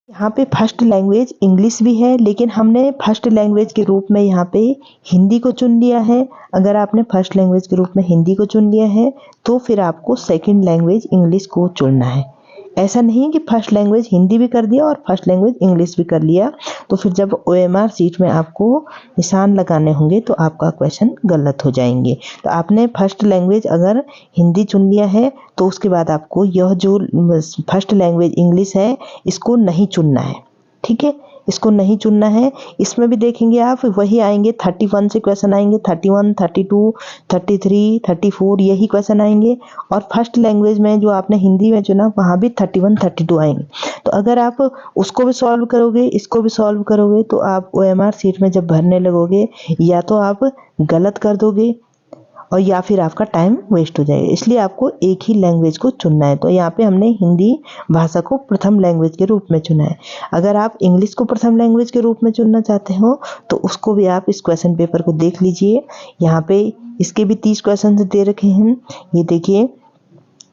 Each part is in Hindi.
यहाँ पे फर्स्ट लैंग्वेज इंग्लिश भी है, लेकिन हमने फर्स्ट लैंग्वेज के रूप में यहाँ पे हिंदी को चुन लिया है। अगर आपने फर्स्ट लैंग्वेज के रूप में हिंदी को चुन लिया है तो फिर आपको सेकंड लैंग्वेज इंग्लिश को चुनना है। ऐसा नहीं कि फर्स्ट लैंग्वेज हिंदी भी कर दिया और फर्स्ट लैंग्वेज इंग्लिश भी कर लिया, तो फिर जब OMR सीट में आपको निशान लगाने होंगे तो आपका क्वेश्चन गलत हो जाएंगे। तो आपने फर्स्ट लैंग्वेज अगर हिंदी चुन लिया है तो उसके बाद आपको यह जो फर्स्ट लैंग्वेज इंग्लिश है इसको नहीं चुनना है, ठीक है, इसको नहीं चुनना है। इसमें भी देखेंगे आप वही आएंगे, 31 से क्वेश्चन आएंगे, 31, 32, 33, 34 यही क्वेश्चन आएंगे। और फर्स्ट लैंग्वेज में जो आपने हिंदी में चुना वहाँ भी 31, 32 आएंगे। तो अगर आप उसको भी सॉल्व करोगे, इसको भी सॉल्व करोगे तो आप OMR सीट में जब भरने लगोगे या तो आप गलत कर दोगे और या फिर आपका टाइम वेस्ट हो जाएगा। इसलिए आपको एक ही लैंग्वेज को चुनना है। तो यहाँ पे हमने हिंदी भाषा को प्रथम लैंग्वेज के रूप में चुना है। अगर आप इंग्लिश को प्रथम लैंग्वेज के रूप में चुनना चाहते हो तो उसको भी आप इस क्वेश्चन पेपर को देख लीजिए। यहाँ पे इसके भी 30 क्वेश्चन दे रखे हैं। ये देखिए,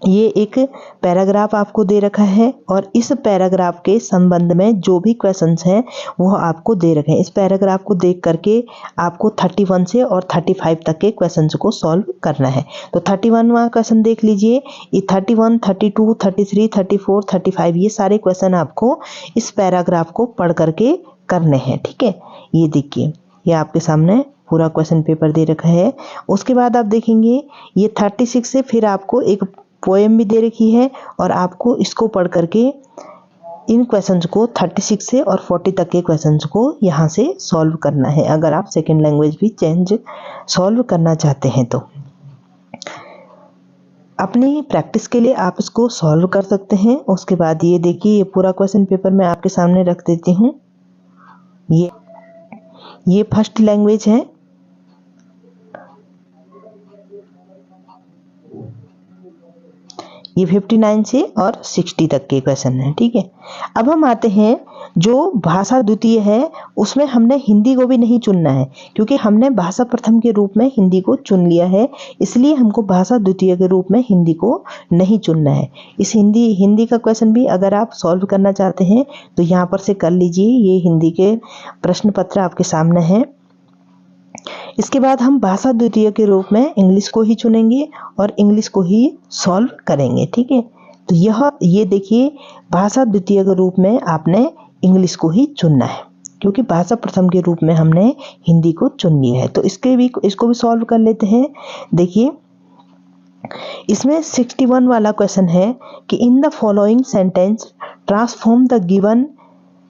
ये एक पैराग्राफ आपको दे रखा है और इस पैराग्राफ के संबंध में जो भी क्वेश्चंस हैं वो आपको दे रखे हैं। इस पैराग्राफ को देख करके आपको 31 से और 35 तक के क्वेश्चंस को सॉल्व करना है। तो 31वां क्वेश्चन देख लीजिए। ये 31, 32, 33, 34, 35 ये सारे क्वेश्चन आपको इस पैराग्राफ को पढ़ करके करने हैं, ठीक है। ये देखिए, ये आपके सामने पूरा क्वेश्चन पेपर दे रखा है। उसके बाद आप देखेंगे ये 36 से फिर आपको एक पोएम भी दे रखी है और आपको इसको पढ़ करके इन क्वेश्चंस को 36 से और 40 तक के क्वेश्चंस को यहाँ से सॉल्व करना है, अगर आप सेकंड लैंग्वेज भी चेंज सॉल्व करना चाहते हैं तो। अपनी प्रैक्टिस के लिए आप इसको सॉल्व कर सकते हैं। उसके बाद ये देखिए, ये पूरा क्वेश्चन पेपर मैं आपके सामने रख देती हूँ। ये फर्स्ट लैंग्वेज है। ये 59 से और 60 तक के क्वेश्चन है, ठीक है। अब हम आते हैं जो भाषा द्वितीय है, उसमें हमने हिंदी को भी नहीं चुनना है क्योंकि हमने भाषा प्रथम के रूप में हिंदी को चुन लिया है। इसलिए हमको भाषा द्वितीय के रूप में हिंदी को नहीं चुनना है। इस हिंदी का क्वेश्चन भी अगर आप सॉल्व करना चाहते हैं तो यहाँ पर से कर लीजिए। ये हिंदी के प्रश्न पत्र आपके सामने है। इसके बाद हम भाषा द्वितीय के रूप में इंग्लिश को ही चुनेंगे और इंग्लिश को ही सॉल्व करेंगे, ठीक है। तो ये देखिए, भाषा द्वितीय के रूप में आपने इंग्लिश को ही चुनना है क्योंकि भाषा प्रथम के रूप में हमने हिंदी को चुन लिया है। तो इसको भी सॉल्व कर लेते हैं। देखिए, इसमें 61 वाला क्वेश्चन है कि in the following sentence transform the given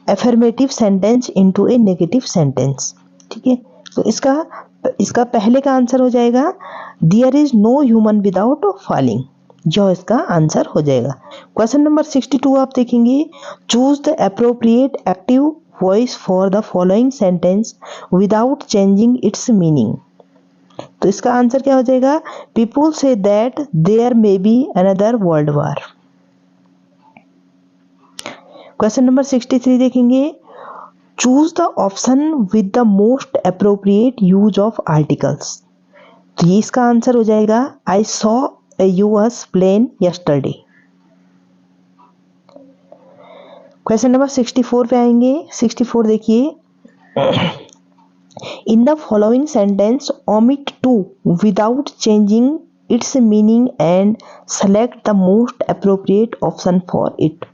affirmative sentence into a negative sentence, ठीक है। तो इसका पहले का आंसर हो जाएगा there is no human without falling, जो इसका आंसर हो जाएगा। क्वेश्चन नंबर 62 आप देखेंगे, choose the appropriate active voice for the following sentence without changing its meaning. तो इसका आंसर क्या हो जाएगा, people say that there may be another world war. Question number 63 देखेंगे, choose the option with the most appropriate use of articles. तो ये इसका आंसर हो जाएगा I saw a US plane yesterday. Question number 64 पे आएंगे। 64 देखिए, in the following sentence omit to without changing its meaning and select the most appropriate option for it.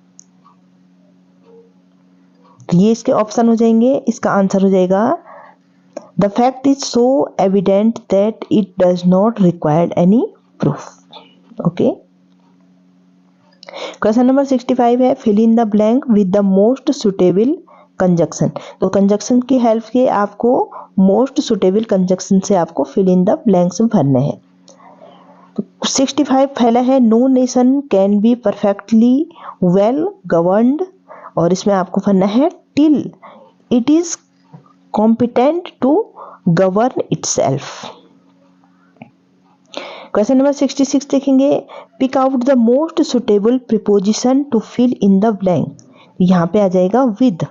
तो ये इसके ऑप्शन हो जाएंगे। इसका आंसर हो जाएगा the fact is so evident that it does not require any proof. Okay. Question number 65 है, fill in the blank with the most suitable conjunction. तो कंजक्शन की हेल्प से आपको मोस्ट सुटेबल कंजक्शन से आपको फिल इन द ब्लैंक्स भरने हैं। तो 65 पहला है, no nation can be perfectly well governed, और इसमें आपको भरना है till it is competent to govern itself. Question number 66 देखेंगे, pick out the most suitable preposition to fill in the blank. यहाँ पे आ जाएगा विद।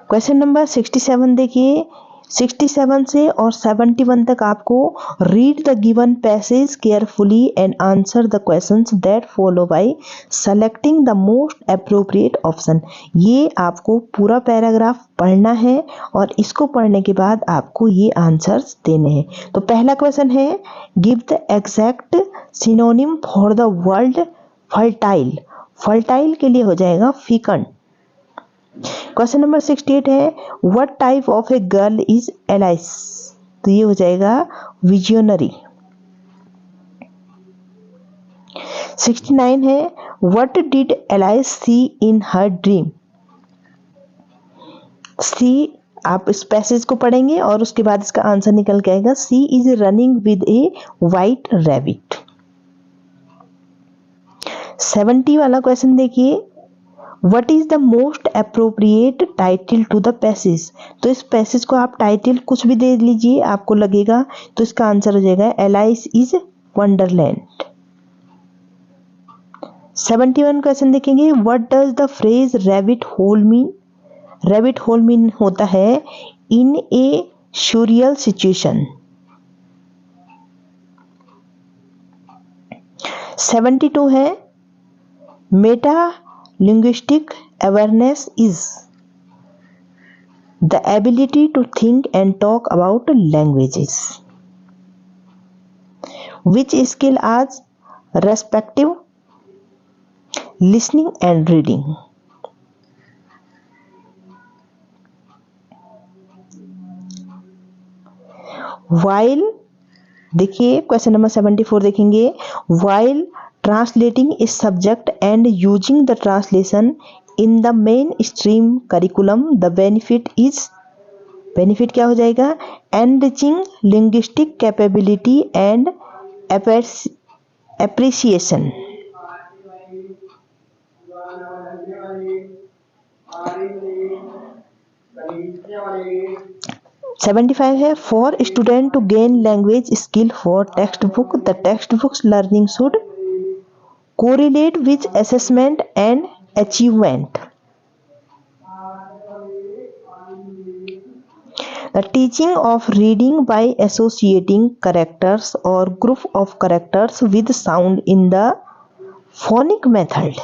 क्वेश्चन नंबर 67 देखिए, 67 से और 71 तक आपको read the given passage carefully and answer the questions that follow by selecting the most appropriate option. ये आपको पूरा पैराग्राफ पढ़ना है और इसको पढ़ने के बाद आपको ये आंसर्स देने हैं। तो पहला क्वेश्चन है, give the exact synonym for the word fertile. Fertile के लिए हो जाएगा फिकंड। क्वेश्चन नंबर 68 है, what type of a girl is Alice. तो ये हो जाएगा विजनरी। 69 है, what did Alice see in her dream. See आप इस पैसेज को पढ़ेंगे और उसके बाद इसका आंसर निकल के आएगा, she is running with a white rabbit. 70 वाला क्वेश्चन देखिए, What is the most appropriate title to the passage। तो इस पैसेज को आप टाइटल कुछ भी दे लीजिए, आपको लगेगा। तो इसका आंसर हो जाएगा एलाइस इज वंडरलैंड। 71 क्वेश्चन देखेंगे, What does the phrase rabbit hole mean। Rabbit hole mean होता है इन ए surreal situation। 72 है, Meta linguistic awareness is the ability to think and talk about languages, which skill as respective listening and reading। while देखिए क्वेश्चन नंबर 74 देखेंगे, while translating a subject and using the translation in the mainstream curriculum the benefit क्या हो जाएगा, enriching linguistic capability and appreciation। 75 है, for student to gain language skill for textbook the textbooks learning should correlate with assessment and achievement। The teaching of reading by associating characters or group of characters with sound in the phonic method।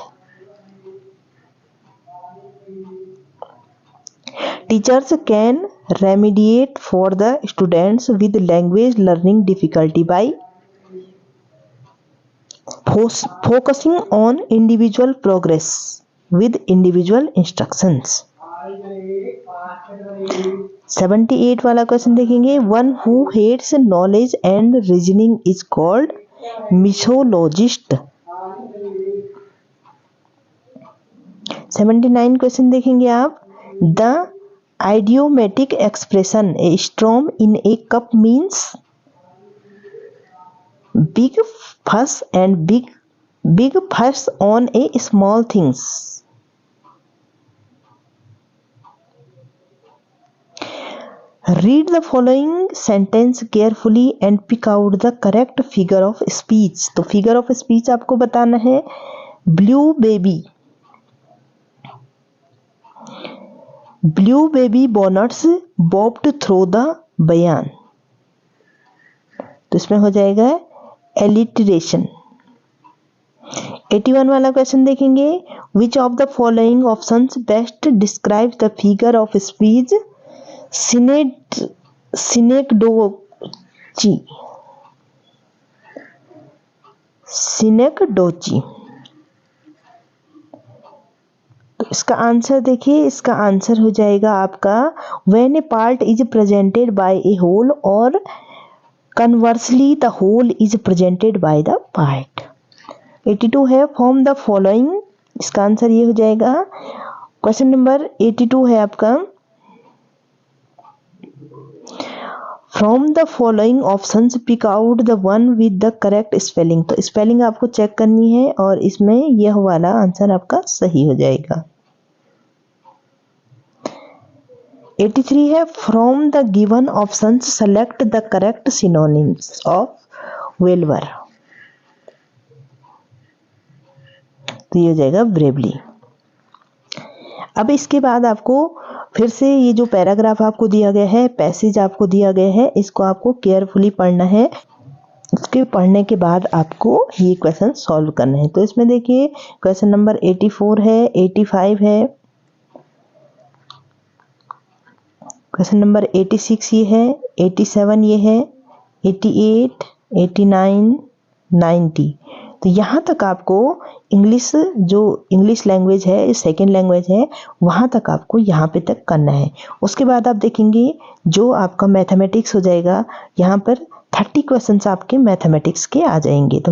Teachers can remediate for the students with language learning difficulty by focusing on individual progress with individual instructions। 78 वाला क्वेश्चन देखेंगे, one who hates knowledge and reasoning is called mythologist. 79 question देखेंगे आप, the idiomatic expression a storm in a cup means big fuss and big fuss on a small things। read the following sentence carefully and pick out the correct figure of speech। तो figure of speech आपको बताना है, blue baby bonnets bobbed through the बयान। तो इसमें हो जाएगा एलिटरेशन। 81 वाला क्वेश्चन देखेंगे, which of the following options best describe the figure of speech synecdoche. तो इसका आंसर देखिए, इसका आंसर हो जाएगा आपका when a part is presented by a whole और conversely the whole is presented by the part. 82 है, फॉर्म द फॉलोइंग। इसका आंसर ये हो जाएगा, क्वेश्चन नंबर 82 है आपका, from the following options pick out the one with the correct spelling. तो स्पेलिंग आपको चेक करनी है और इसमें यह वाला आंसर आपका सही हो जाएगा। 83 है, from the given options select the correct synonyms of valour. तो ये हो जाएगा ब्रेवली। अब इसके बाद आपको फिर से ये जो पैराग्राफ आपको दिया गया है, पैसेज आपको दिया गया है, इसको आपको केयरफुली पढ़ना है। इसके पढ़ने के बाद आपको ये क्वेश्चन सॉल्व करना है। तो इसमें देखिए क्वेश्चन नंबर 84 है, 85 है, क्वेश्चन नंबर 86 ये है, 87 ये है, 88, 89, 90। तो यहाँ तक आपको इंग्लिश जो इंग्लिश लैंग्वेज है, सेकेंड लैंग्वेज है, वहाँ तक आपको यहाँ पे तक करना है। उसके बाद आप देखेंगे जो आपका मैथमेटिक्स हो जाएगा, यहाँ पर 30 क्वेश्चंस आपके मैथमेटिक्स के आ जाएंगे। तो